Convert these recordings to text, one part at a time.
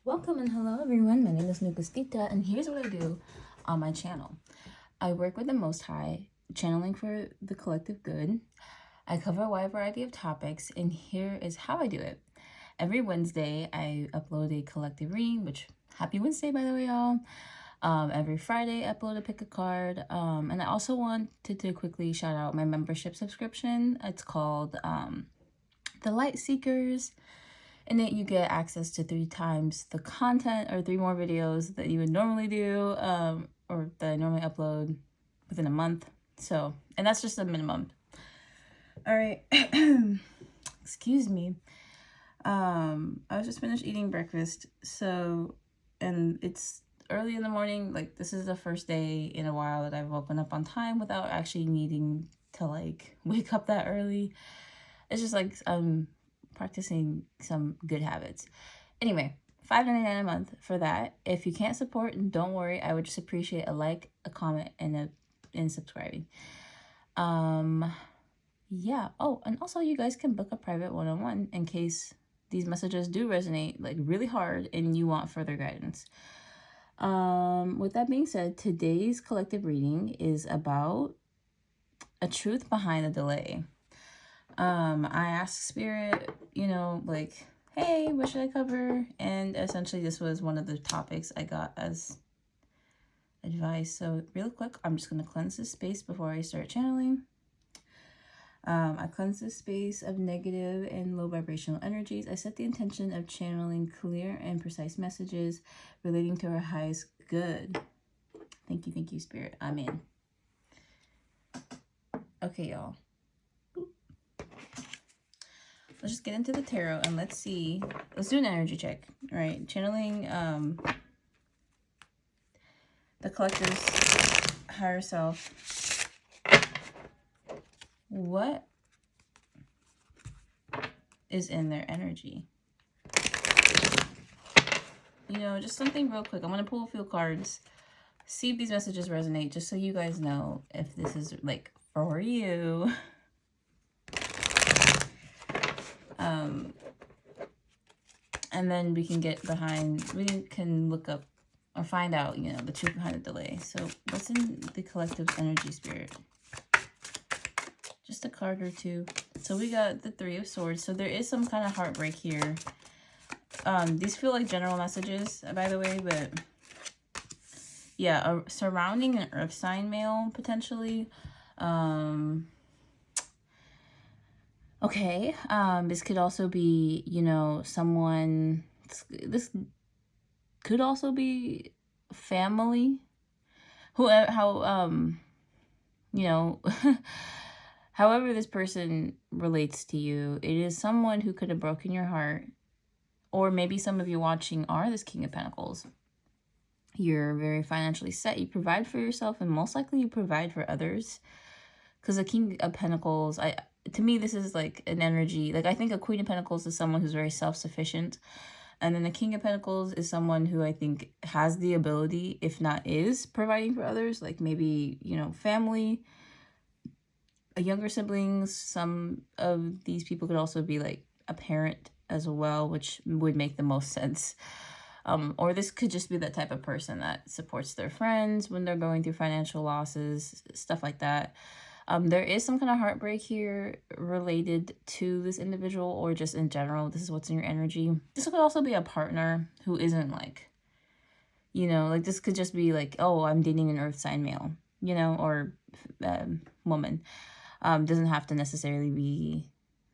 Welcome and hello everyone, my name is Negustita and here's what I do on my channel. I work with the Most High, channeling for the collective good. I cover a wide variety of topics and here is how I do it. Every Wednesday I upload a collective reading, which happy Wednesday by the way y'all. Every Friday I upload a pick a card, and I also wanted to quickly shout out my membership subscription. It's called The Light Seekers. In it, you get access to 3 times the content or 3 more videos that you would normally do, or that I normally upload within a month. So, and that's just the minimum. All right. Excuse me. I was just finished eating breakfast. So, and it's early in the morning. Like, this is the first day in a while that I've woken up on time without actually needing to like wake up that early. It's just like, practicing some good habits. Anyway, $5.99 a month for that. If you can't support, don't worry. I would just appreciate a like, a comment, and subscribing. Yeah. Oh, and also you guys can book a private one-on-one in case these messages do resonate like really hard and you want further guidance. With that being said, today's collective reading is about a truth behind the delay. I asked Spirit, like, hey, what should I cover? And essentially this was one of the topics I got as advice. So real quick, I'm just going to cleanse this space before I start channeling. I cleanse this space of negative and low vibrational energies. I set the intention of channeling clear and precise messages relating to our highest good. Thank you, Spirit. I'm in. Okay, y'all. Let's just get into the tarot and let's see. Let's do an energy check. All right, channeling the collective's higher self. What is in their energy? Just something real quick. I'm going to pull a few cards. See if these messages resonate, just so you guys know if this is like for you. And then we can get behind, we can look up or find out, the truth behind the delay. So what's in the collective's energy, Spirit? Just a card or two. So we got the 3 of Swords. So there is some kind of heartbreak here. These feel like general messages, by the way, but yeah, surrounding an earth sign male, potentially. Okay, this could also be, someone, this could also be family, however this person relates to you, it is someone who could have broken your heart, or maybe some of you watching are this King of Pentacles. You're very financially set, you provide for yourself, and most likely you provide for others, because the King of Pentacles, to me, this is like an energy. Like, I think a Queen of Pentacles is someone who's very self-sufficient. And then the King of Pentacles is someone who I think has the ability, if not is, providing for others. Like maybe, family, younger siblings. Some of these people could also be like a parent as well, which would make the most sense. Or this could just be that type of person that supports their friends when they're going through financial losses, stuff like that. There is some kind of heartbreak here related to this individual, or just in general. This is what's in your energy. This could also be a partner who isn't like, like this could just be like, oh, I'm dating an earth sign male, or woman. Doesn't have to necessarily be,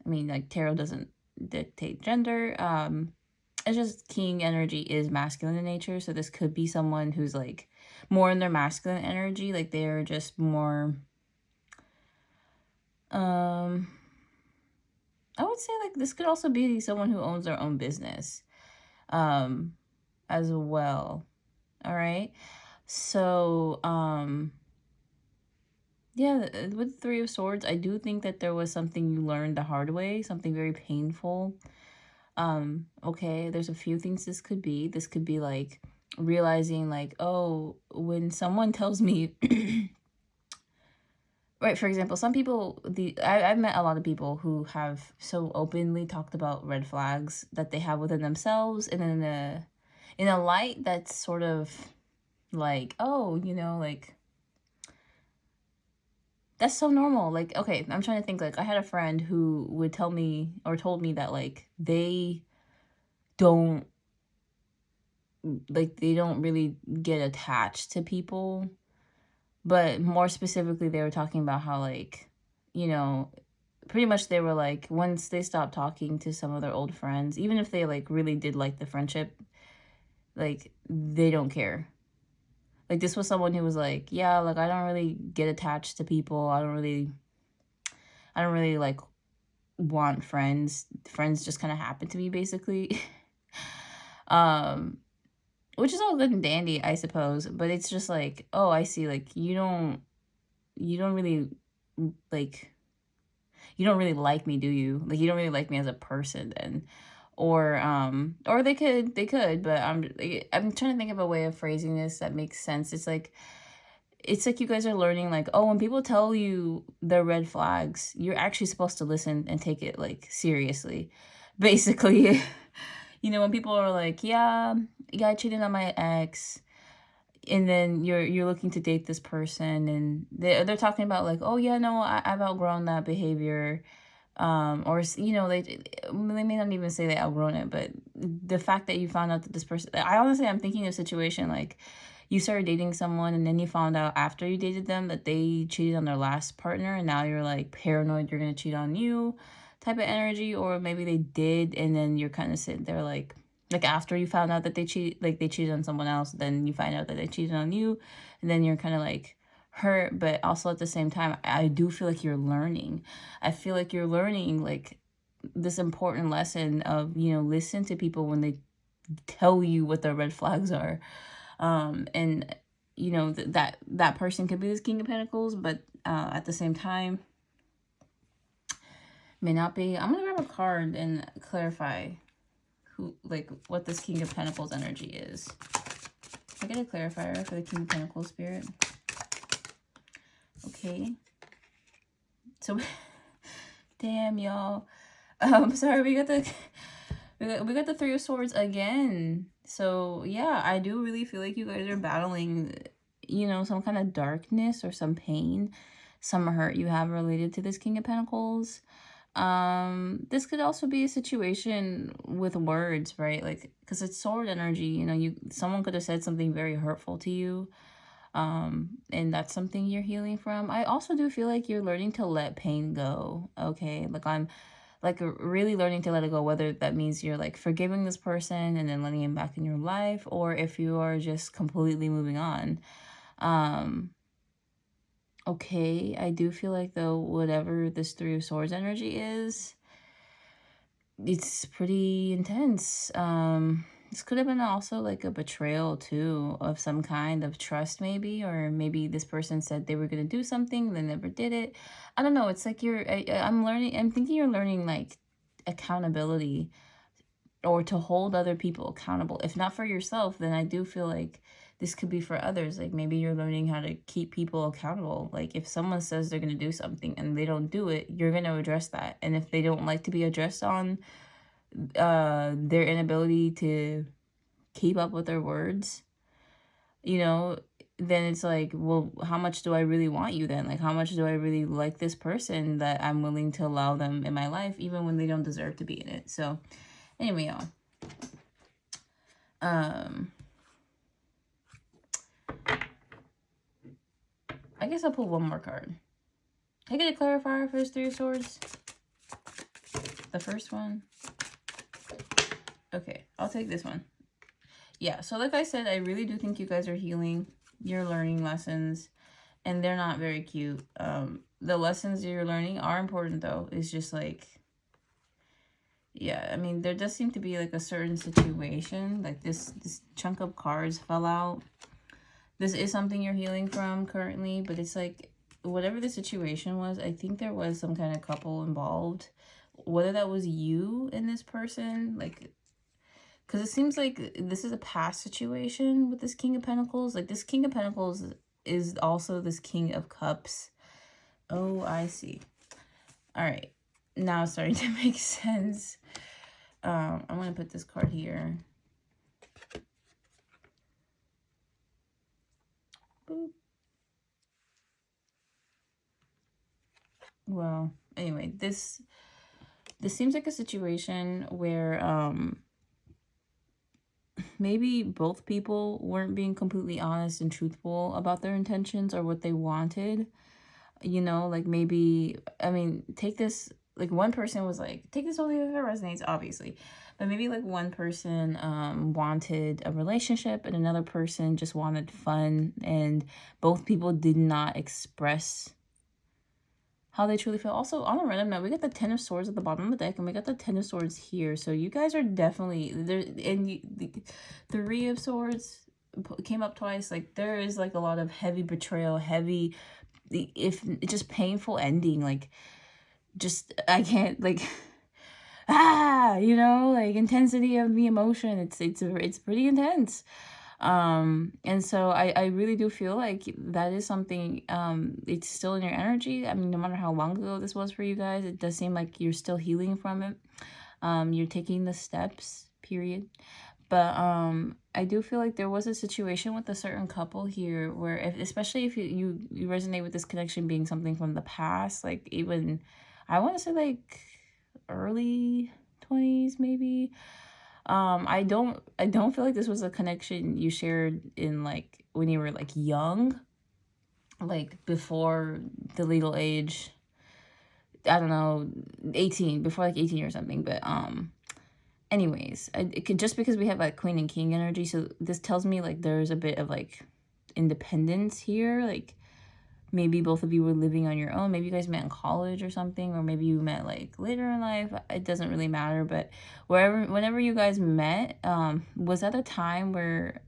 like tarot doesn't dictate gender. It's just King energy is masculine in nature. So this could be someone who's like more in their masculine energy. Like they're just more... I would say like this could also be someone who owns their own business as well. All right. So yeah, with the 3 of Swords, I do think that there was something you learned the hard way, something very painful. Okay, there's a few things this could be. This could be like realizing like, oh, when someone tells me right, for example, some people, I've met a lot of people who have so openly talked about red flags that they have within themselves and in a light that's sort of like, oh, you know, like, that's so normal. Like, okay, I'm trying to think, like, I had a friend who would tell me or told me that, like, don't they don't really get attached to people. But more specifically, they were talking about how, like, you know, pretty much they were like, once they stopped talking to some of their old friends, even if they, like, really did like the friendship, like, they don't care. Like, this was someone who was like, yeah, like, I don't really get attached to people. I don't really, like, want friends. Friends just kind of happen to me, basically. Which is all good and dandy, I suppose. But it's just like, oh, I see. Like, you don't really, like, you don't really like me, do you? Like, you don't really like me as a person then. Or they could, but I'm trying to think of a way of phrasing this that makes sense. It's like you guys are learning, like, oh, when people tell you their red flags, you're actually supposed to listen and take it, like, seriously. Basically, you know, when people are like, yeah, I cheated on my ex, and then you're looking to date this person, and they're talking about, like, oh yeah, no, I've outgrown that behavior, or, you know, they may not even say they outgrown it, but the fact that you found out that this person, I'm thinking of a situation like you started dating someone and then you found out after you dated them that they cheated on their last partner, and now you're like paranoid you're gonna cheat on you type of energy. Or maybe they did, and then you're kind of sitting there like after you found out that they cheated on someone else, then you find out that they cheated on you, and then you're kind of like hurt. But also at the same time, I do feel like you're learning. I feel like you're learning, like, this important lesson of, you know, listen to people when they tell you what their red flags are. And you know, that person could be this King of Pentacles, but at the same time may not be. I'm gonna grab a card and clarify what this King of Pentacles energy is. I get a clarifier for the King of Pentacles, Spirit. Okay. So, damn, y'all. Sorry, we got the Three of Swords again. So, yeah, I do really feel like you guys are battling, you know, some kind of darkness or some pain, some hurt you have related to this King of Pentacles. This could also be a situation with words, right? Like, because it's sword energy, you know, someone could have said something very hurtful to you. And that's something you're healing from. I also do feel like you're learning to let pain go. Okay. Like, I'm like really learning to let it go, whether that means you're like forgiving this person and then letting him back in your life, or if you are just completely moving on. Okay, I do feel like, though, whatever this Three of Swords energy is, it's pretty intense. This could have been also like a betrayal too of some kind of trust, maybe, or maybe this person said they were gonna do something, they never did it. I don't know. It's like I'm thinking you're learning, like, accountability, or to hold other people accountable. If not for yourself, then I do feel like this could be for others. Like, maybe you're learning how to keep people accountable. Like, if someone says they're going to do something and they don't do it, you're going to address that. And if they don't like to be addressed on their inability to keep up with their words, you know, then it's like, well, how much do I really want you then? Like, how much do I really like this person that I'm willing to allow them in my life, even when they don't deserve to be in it? So anyway, y'all, I guess I'll pull one more card. Can I get a clarifier for this Three of Swords? The first one. Okay, I'll take this one. Yeah, so like I said, I really do think you guys are healing. You're learning lessons, and they're not very cute. The lessons you're learning are important, though. It's just like, yeah, I mean, there does seem to be like a certain situation, like this chunk of cards fell out. This is something you're healing from currently, but it's like, whatever the situation was, I think there was some kind of couple involved. Whether that was you and this person, like, because it seems like this is a past situation with this King of Pentacles. Like, this King of Pentacles is also this King of Cups. Oh, I see. All right. Now it's starting to make sense. I'm going to put this card here. Well, anyway, this seems like a situation where maybe both people weren't being completely honest and truthful about their intentions or what they wanted. You know, like maybe, I mean, take this, like one person was like, take this only if it resonates, obviously. But maybe like one person wanted a relationship and another person just wanted fun, and both people did not express how they truly feel. Also, on a random note, we got the Ten of Swords at the bottom of the deck, and we got the Ten of Swords here. So you guys are definitely there. And the Three of Swords came up twice. Like there is like a lot of heavy betrayal, heavy, if just painful ending. Like just I can't like you know, like intensity of the emotion. It's pretty intense. And so I really do feel like that is something, it's still in your energy. I mean, no matter how long ago this was for you guys, it does seem like you're still healing from it. You're taking the steps, period. But I do feel like there was a situation with a certain couple here where, especially if you resonate with this connection being something from the past, like even, I want to say like early 20s maybe. I don't feel like this was a connection you shared in like when you were like young, like before the legal age. I don't know, 18, before like 18 or something. But anyways, it could, just because we have like Queen and King energy, so this tells me like there's a bit of like independence here. Like maybe both of you were living on your own. Maybe you guys met in college or something, or maybe you met like later in life. It doesn't really matter. But whenever you guys met, was at a time where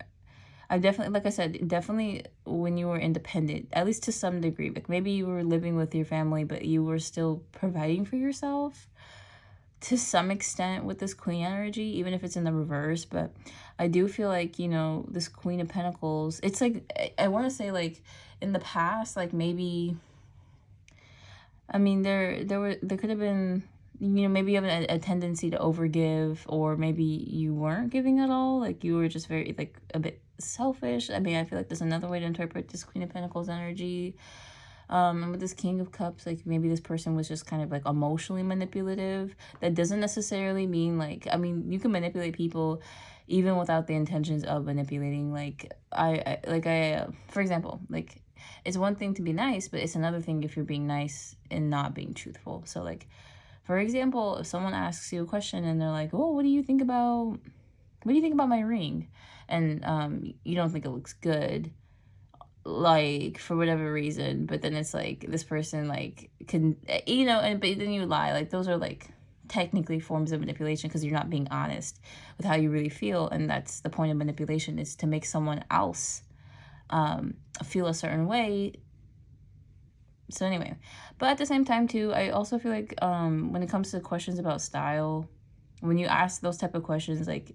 I definitely, like I said, definitely when you were independent, at least to some degree. Like maybe you were living with your family, but you were still providing for yourself to some extent with this Queen energy, even if it's in the reverse. But I do feel like, you know, this Queen of Pentacles, it's like, I want to say like in the past, like maybe, I mean, there could have been, you know, maybe you have a tendency to overgive, or maybe you weren't giving at all. Like you were just very like a bit selfish. I mean, I feel like there's another way to interpret this Queen of Pentacles energy. And with this King of Cups, like maybe this person was just kind of like emotionally manipulative. That doesn't necessarily mean like, I mean, you can manipulate people even without the intentions of manipulating. Like for example, like it's one thing to be nice, but it's another thing if you're being nice and not being truthful. So like, for example, if someone asks you a question and they're like, oh, what do you think about my ring? And you don't think it looks good, like for whatever reason, but then it's like this person like can, you know, and but then you lie. Like those are like technically forms of manipulation, because you're not being honest with how you really feel. And that's the point of manipulation, is to make someone else feel a certain way. So anyway, but at the same time too, I also feel like when it comes to questions about style, when you ask those type of questions, like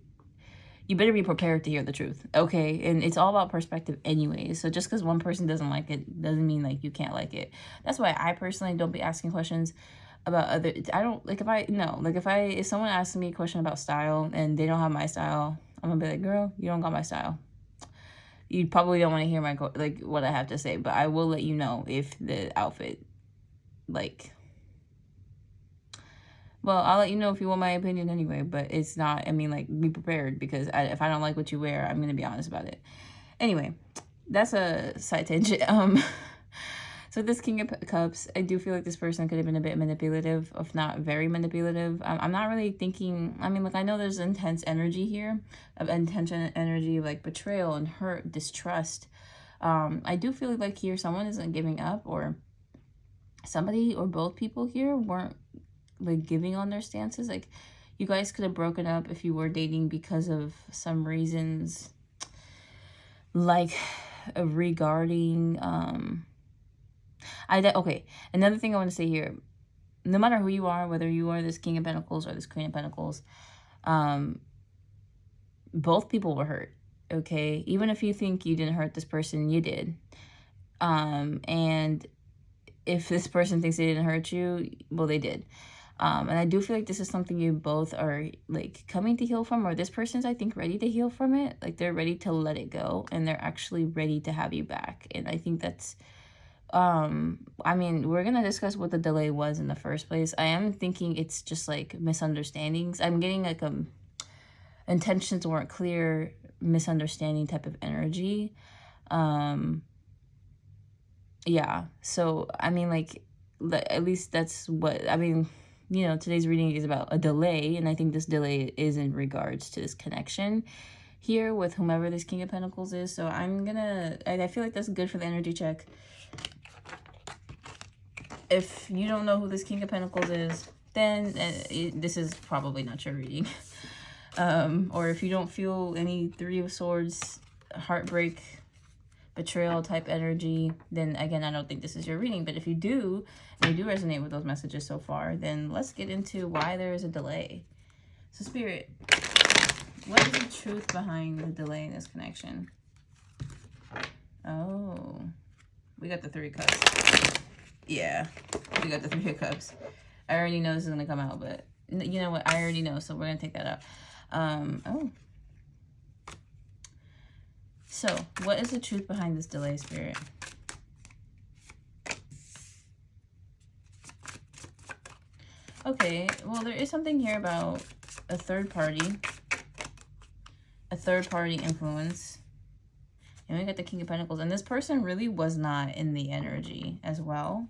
you better be prepared to hear the truth, okay? And it's all about perspective anyway. So just because one person doesn't like it doesn't mean like you can't like it. That's why I personally don't be asking questions about other, I don't like, if someone asks me a question about style and they don't have my style, I'm gonna be like, girl, you don't got my style. You probably don't want to hear my like what I have to say, but I will let you know if the outfit, like, well, I'll let you know if you want my opinion anyway. But it's not, I mean, like, be prepared, because if I don't like what you wear, I'm gonna be honest about it. Anyway, that's a side tangent. So this King of Cups, I do feel like this person could have been a bit manipulative, if not very manipulative. I'm not really thinking, I mean, like, I know there's intense energy here, of intention energy of like betrayal and hurt, distrust. I do feel like here someone isn't giving up, or somebody or both people here weren't like giving on their stances. Like you guys could have broken up if you were dating because of some reasons, like regarding okay, another thing I want to say here, no matter who you are, whether you are this King of Pentacles or this Queen of Pentacles, both people were hurt, okay? Even if you think you didn't hurt this person, you did. And if this person thinks they didn't hurt you, well, they did. And I do feel like this is something you both are like coming to heal from, or this person's, I think, ready to heal from it. Like they're ready to let it go, and they're actually ready to have you back. And I think that's, I mean, we're going to discuss what the delay was in the first place. I am thinking it's just like misunderstandings. I'm getting like, intentions weren't clear, misunderstanding type of energy. Yeah. So, I mean, like, at least that's what, I mean, you know, today's reading is about a delay, and I think this delay is in regards to this connection here with whomever this King of Pentacles is. So I'm gonna, I feel like that's good for the energy check. If you don't know who this King of Pentacles is, then this is probably not your reading. Or if you don't feel any Three of Swords, heartbreak, betrayal type energy, then again, I don't think this is your reading. But if you do, and you do resonate with those messages so far, then let's get into why there is a delay. So Spirit, what is the truth behind the delay in this connection? Oh, we got the Three of Cups. Yeah, we got the Three of Cups. I already know this is going to come out, but you know what? I already know, so we're going to take that out. Oh. So, what is the truth behind this delay, Spirit? Okay, well, there is something here about a third party influence. And we got the King of Pentacles. And this person really was not in the energy as well.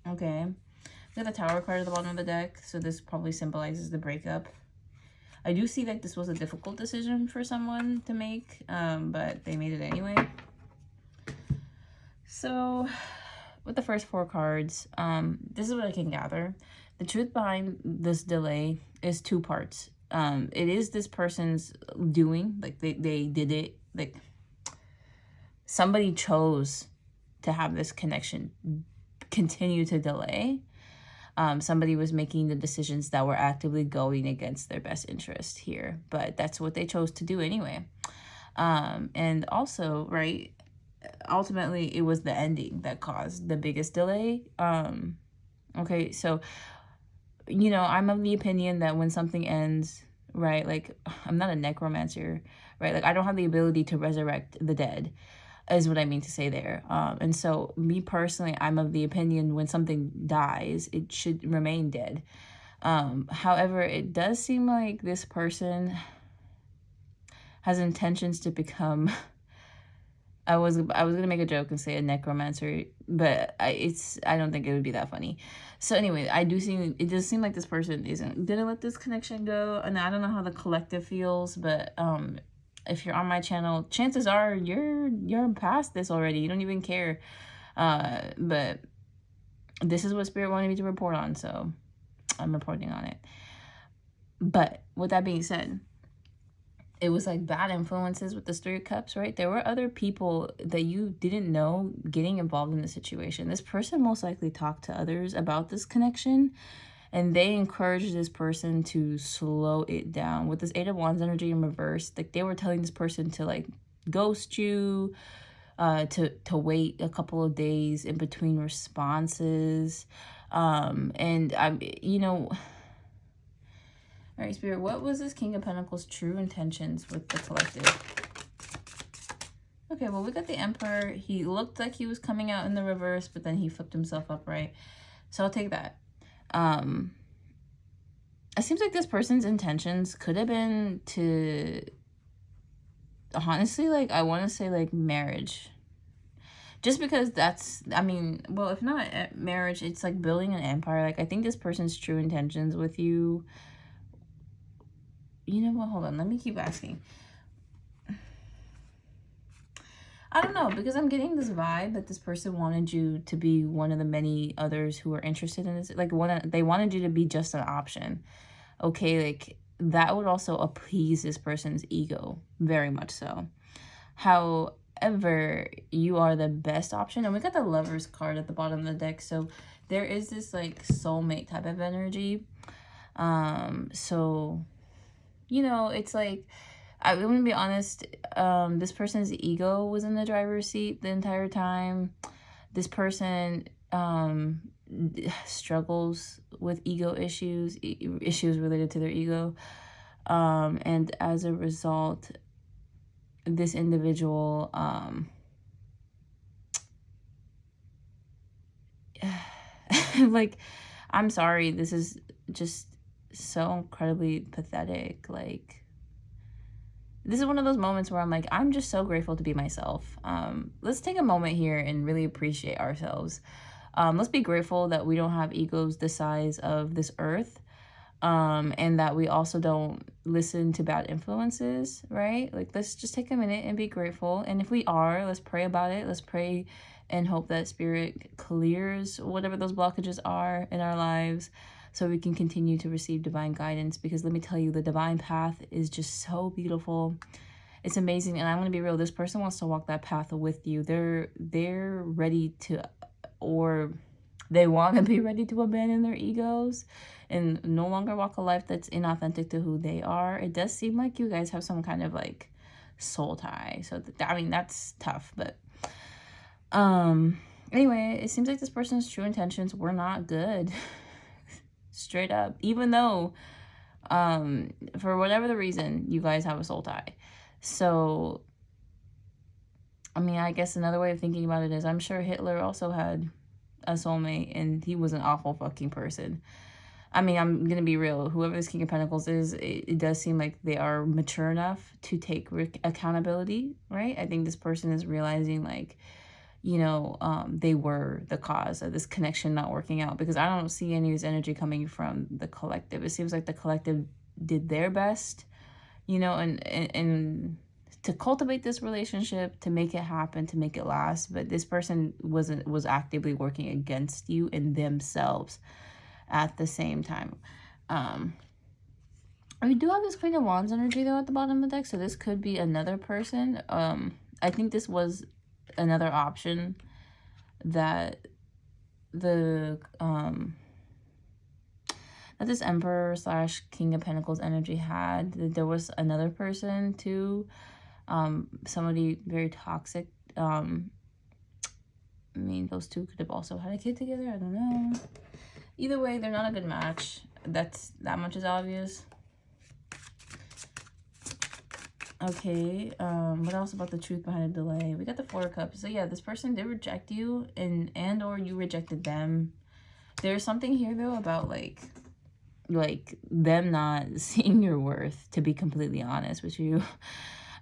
Okay. We got the Tower card at the bottom of the deck. So this probably symbolizes the breakup. I do see that this was a difficult decision for someone to make, but they made it anyway. So with the first 4 cards, this is what I can gather. The truth behind this delay is 2 parts. It is this person's doing, like they did it, like somebody chose to have this connection continue to delay. Somebody was making the decisions that were actively going against their best interest here, but that's what they chose to do anyway. And also, right, ultimately it was the ending that caused the biggest delay. Okay, so, you know, I'm of the opinion that when something ends, right, like, I'm not a necromancer, right, like, I don't have the ability to resurrect the dead, is what I mean to say there. And so me personally, I'm of the opinion when something dies, it should remain dead. However, it does seem like this person has intentions to become, I was gonna make a joke and say a necromancer, but I don't think it would be that funny. So anyway, it does seem like this person isn't gonna let this connection go. And I don't know how the collective feels, but if you're on my channel, chances are you're past this already. You don't even care. But this is what Spirit wanted me to report on, so I'm reporting on it. But with that being said, it was like bad influences with the Three of Cups, right? There were other people that you didn't know getting involved in the situation. This person most likely talked to others about this connection, and they encouraged this person to slow it down. With this 8 of Wands energy in reverse, like they were telling this person to like ghost you, to wait a couple of days in between responses. And I'm, you know, all right, Spirit, what was this King of Pentacles' true intentions with the collective? Okay, well, we got the Emperor. He looked like he was coming out in the reverse, but then he flipped himself upright. So I'll take that. It seems like this person's intentions could have been to, honestly, like, I want to say, like, marriage. Just because that's, I mean, well, if not marriage, it's like building an empire. Like, I think this person's true intentions with you, you know what, hold on, let me keep asking. I don't know, because I'm getting this vibe that this person wanted you to be one of the many others who are interested in this. Like, they wanted you to be just an option. Okay, like, that would also appease this person's ego, very much so. However, you are the best option. And we got the Lovers card at the bottom of the deck. So there is this, like, soulmate type of energy. So, you know, it's like, I'm going to be honest, this person's ego was in the driver's seat the entire time. This person struggles with ego issues, issues related to their ego. And as a result, this individual, like, I'm sorry, this is just so incredibly pathetic. Like, this is one of those moments where I'm like, I'm just so grateful to be myself. Let's take a moment here and really appreciate ourselves. Let's be grateful that we don't have egos the size of this earth. And that we also don't listen to bad influences, right? Like, let's just take a minute and be grateful. And if we are, let's pray about it. Let's pray and hope that spirit clears whatever those blockages are in our lives, so we can continue to receive divine guidance. Because let me tell you, the divine path is just so beautiful. It's amazing. And I'm going to be real, this person wants to walk that path with you. They're ready to, or they want to be ready to abandon their egos and no longer walk a life that's inauthentic to who they are. It does seem like you guys have some kind of like soul tie. So I mean, that's tough, but anyway, it seems like this person's true intentions were not good. Straight up. Even though for whatever the reason, you guys have a soul tie. So I mean, I guess another way of thinking about it is, I'm sure Hitler also had a soulmate and he was an awful fucking person. I mean, I'm going to be real. Whoever this King of Pentacles is, it does seem like they are mature enough to take accountability, right? I think this person is realizing, like, you know, they were the cause of this connection not working out, because I don't see any of this energy coming from the collective. It seems like the collective did their best, you know, and to cultivate this relationship, to make it happen, to make it last. But this person was actively working against you and themselves at the same time. We do have this Queen of Wands energy though at the bottom of the deck, so this could be another person. I think this was another option that the that this Emperor / King of Pentacles energy had. That there was another person too, somebody very toxic. I mean, those two could have also had a kid together. I don't know. Either way, they're not a good match. That much is obvious. Okay, what else about the truth behind the delay? We got the Four of Cups. So yeah, this person did reject you, and or you rejected them. There's something here though about like them not seeing your worth, to be completely honest with you.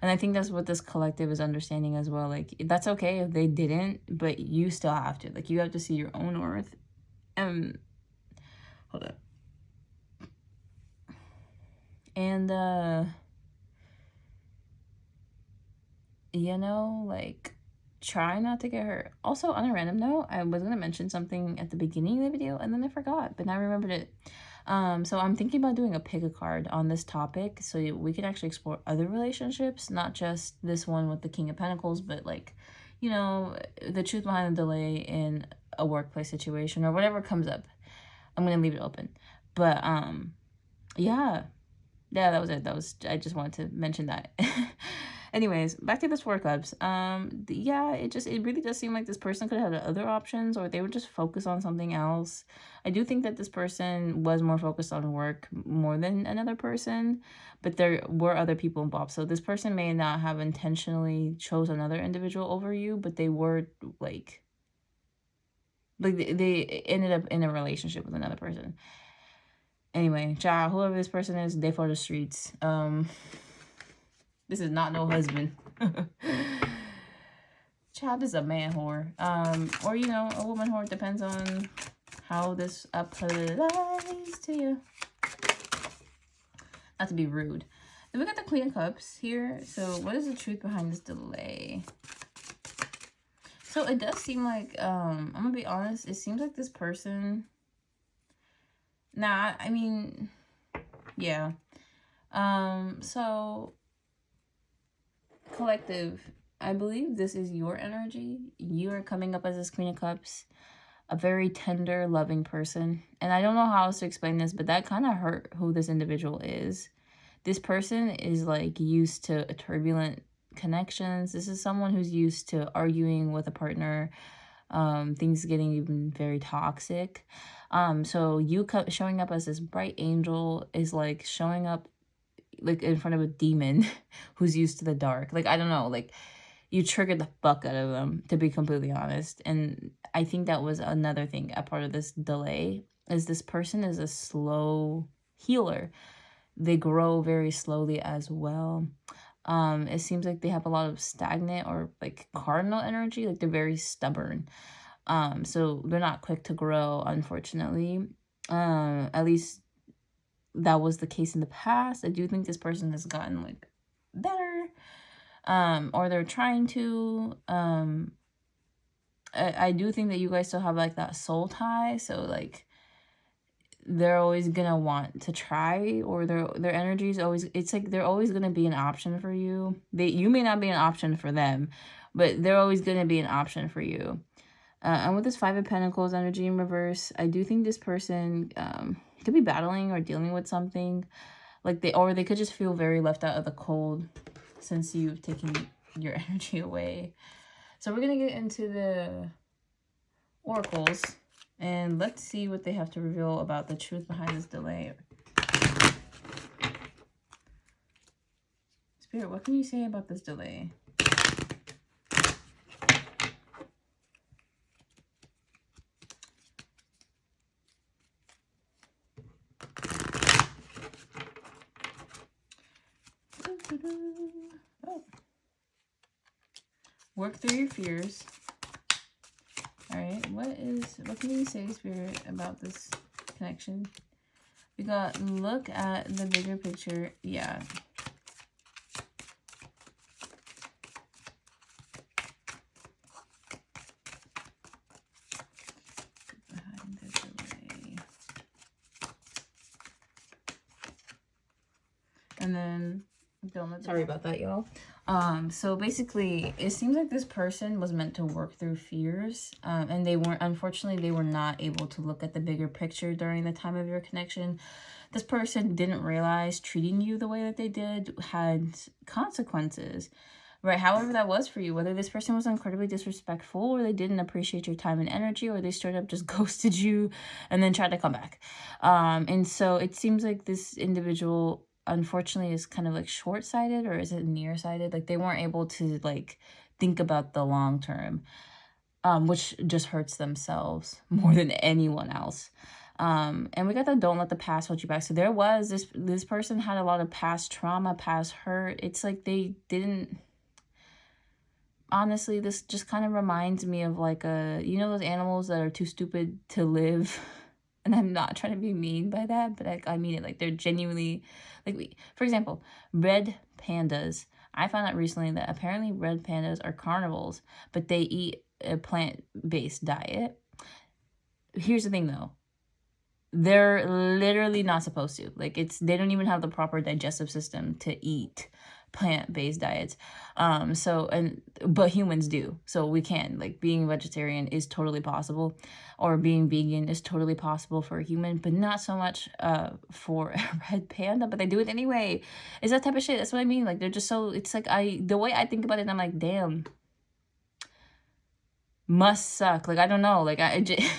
And I think that's what this collective is understanding as well. Like, that's okay if they didn't, but you still have to. Like, you have to see your own worth. Hold up. And you know, like, try not to get hurt. Also, on a random note, I was gonna mention something at the beginning of the video and then I forgot, but now I remembered it. So I'm thinking about doing a pick a card on this topic, so we can actually explore other relationships, not just this one with the King of Pentacles, but like, you know, the truth behind the delay in a workplace situation or whatever comes up. I'm gonna leave it open. But yeah, that was it. I just wanted to mention that. Anyways, back to this Four of Cups. Yeah, it really does seem like this person could have had other options, or they would just focus on something else. I do think that this person was more focused on work more than another person, but there were other people involved. So this person may not have intentionally chose another individual over you, but they were like they ended up in a relationship with another person. Anyway, child, whoever this person is, they for the streets. This is not no husband. Child, this is a man whore. Or, you know, a woman whore. Depends on how this applies to you. Not to be rude. Then we got the Queen of Cups here. So what is the truth behind this delay? So it does seem like, I'm going to be honest, it seems like this person... Nah, I mean, yeah. So... Collective, I believe this is your energy. You are coming up as this Queen of Cups, a very tender, loving person. And I don't know how else to explain this, but that kind of hurt who this individual is. This person is like used to turbulent connections. This is someone who's used to arguing with a partner, things getting even very toxic. So you showing up as this bright angel is like showing up like in front of a demon who's used to the dark. Like, I don't know, like you triggered the fuck out of them, to be completely honest. And I think that was another thing, a part of this delay, is this person is a slow healer. They grow very slowly as well. It seems like they have a lot of stagnant or like cardinal energy, like they're very stubborn. So they're not quick to grow, unfortunately. At least that was the case in the past. I do think this person has gotten like better, or they're trying to. I do think that you guys still have like that soul tie, so like they're always gonna want to try, or their energy is always, it's like they're always gonna be an option for you. You may not be an option for them, but they're always gonna be an option for you. And with this Five of Pentacles energy in reverse, I do think this person could be battling or dealing with something, like they could just feel very left out of the cold since you've taken your energy away. So we're gonna get into the oracles and let's see what they have to reveal about the truth behind this delay. Spirit, what can you say about this delay? Oh. Work through your fears. All right, what can you say, Spirit, about this connection? We got look at the bigger picture. Yeah. Behind the delay. And then don't let. Sorry about that, y'all. So basically it seems like this person was meant to work through fears, and they weren't, unfortunately they were not able to look at the bigger picture during the time of your connection. This person didn't realize treating you the way that they did had consequences, right? However that was for you, whether this person was incredibly disrespectful, or they didn't appreciate your time and energy, or they straight up just ghosted you and then tried to come back. And so it seems like this individual unfortunately is kind of like short-sighted, or is it nearsighted? Like they weren't able to like think about the long term, which just hurts themselves more than anyone else. And we got the don't let the past hold you back. So there was this person had a lot of past trauma, past hurt. It's like they didn't, honestly, this just kind of reminds me of like those animals that are too stupid to live. And I'm not trying to be mean by that, but I mean it. Like they're genuinely, like for example, red pandas. I found out recently that apparently red pandas are carnivores, but they eat a plant-based diet. Here's the thing though. They're literally not supposed to. Like they don't even have the proper digestive system to eat plant-based diets. But humans do. So we can, like, being vegetarian is totally possible, or being vegan is totally possible for a human, but not so much for a red panda, but they do it anyway. It's that type of shit. That's what I mean. Like they're just so, it's like the way I think about it, I'm like, damn, must suck. Like I don't know. Like I just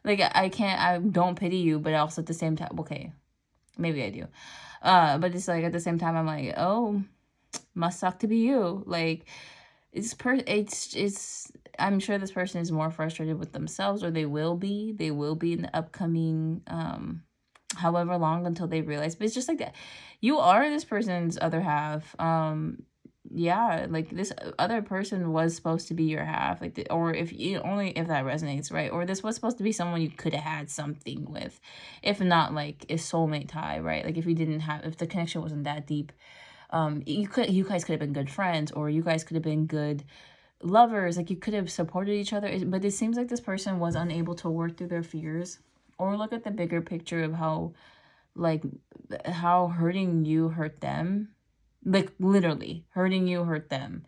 like I don't pity you, but also at the same time, okay, maybe I do. But it's like at the same time, I'm like, oh, must suck to be you. Like I'm sure this person is more frustrated with themselves, or they will be in the upcoming, however long, until they realize. But it's just like that. You are this person's other half. Yeah, like this other person was supposed to be your half, like or if that resonates, right? Or this was supposed to be someone you could have had something with, if not like a soulmate tie, right? Like if the connection wasn't that deep, you guys could have been good friends, or you guys could have been good lovers. Like you could have supported each other. But it seems like this person was unable to work through their fears, or look at the bigger picture of how hurting you hurt them. Like literally hurting you hurt them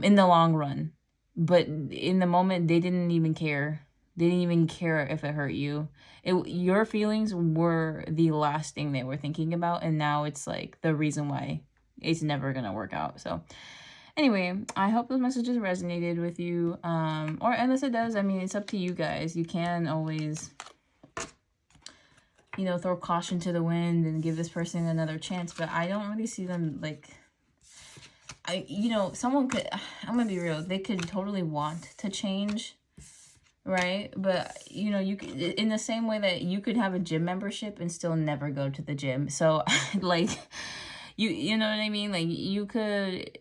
in the long run, but in the moment they didn't even care. They didn't even care if it hurt you. Your feelings were the last thing they were thinking about, and now it's like the reason why it's never gonna work out. So Anyway, I hope those messages resonated with you. Or unless it does, I mean, it's up to you guys. You can always, you know, throw caution to the wind and give this person another chance. But I don't really see them, like, you know, someone could, I'm gonna be real, they could totally want to change, right? But, you know, you could, in the same way that you could have a gym membership and still never go to the gym. So, like, you know what I mean? Like, you could,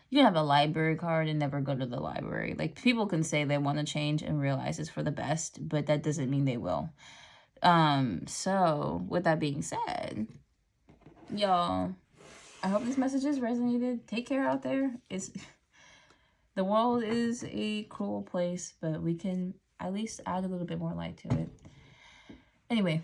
you have a library card and never go to the library. Like, people can say they want to change and realize it's for the best, but that doesn't mean they will. So, with that being said, y'all, I hope this message has resonated. Take care out there. The world is a cruel place, but we can at least add a little bit more light to it. Anyway,